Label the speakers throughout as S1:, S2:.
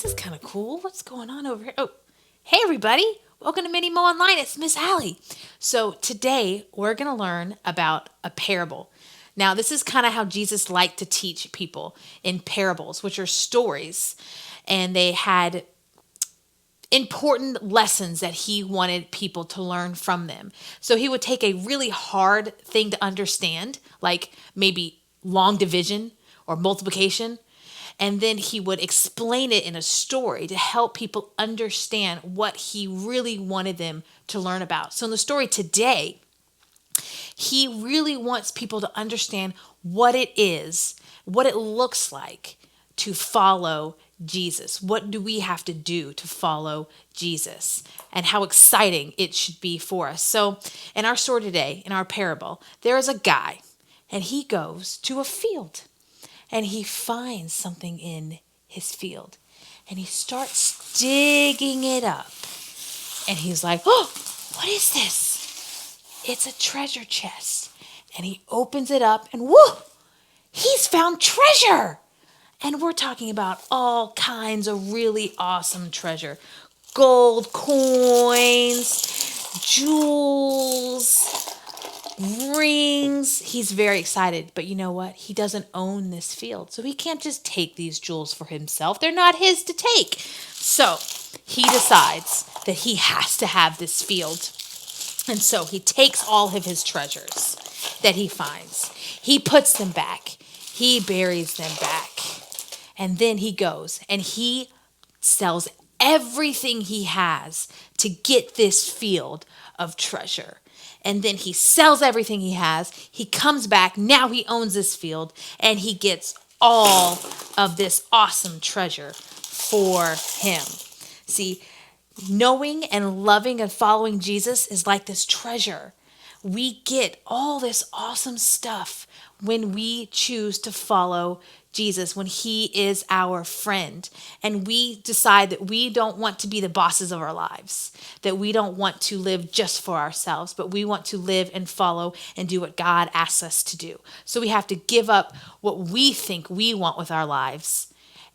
S1: this is kind of cool. What's going on over here? Oh, hey everybody. Welcome to Mini-Mo Online. It's Miss Allie. So today we're going to learn about a parable. Now, this is kind of how Jesus liked to teach people in parables, which are stories. And they had important lessons that he wanted people to learn from them. So he would take a really hard thing to understand, like maybe long division or multiplication, and then he would explain it in a story to help people understand what he really wanted them to learn about. So in the story today, he really wants people to understand what it is, what it looks like to follow Jesus. What do we have to do to follow Jesus? And how exciting it should be for us. So in our story today, in our parable, there is a guy and he goes to a field and he finds something in his field and he starts digging it up. And he's like, oh, what is this? It's a treasure chest. And he opens it up and whoo, he's found treasure. And we're talking about all kinds of really awesome treasure. Gold coins, jewels, rings. He's very excited, but you know what? He doesn't own this field, so he can't just take these jewels for himself. They're not his to take. So he decides that he has to have this field. And so he takes all of his treasures that he finds. He puts them back. He buries them back. And then he goes and he sells everything he has to get this field of treasure. And then he sells everything he has. He comes back. Now he owns this field and he gets all of this awesome treasure for him. See, knowing and loving and following Jesus is like this treasure. We get all this awesome stuff when we choose to follow Jesus, when he is our friend, and we decide that we don't want to be the bosses of our lives, that we don't want to live just for ourselves, but we want to live and follow and do what God asks us to do. So we have to give up what we think we want with our lives,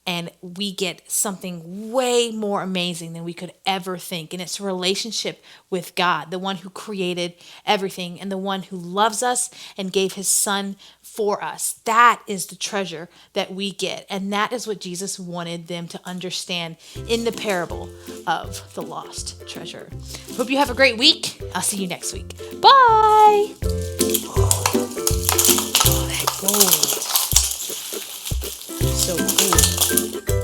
S1: and we get something way more amazing than we could ever think. And it's a relationship with God, the one who created everything and the one who loves us and gave his son for us. That is the treasure that we get. And that is what Jesus wanted them to understand in the parable of the lost treasure. Hope you have a great week. I'll see you next week. Bye. Oh, that gold. So cool.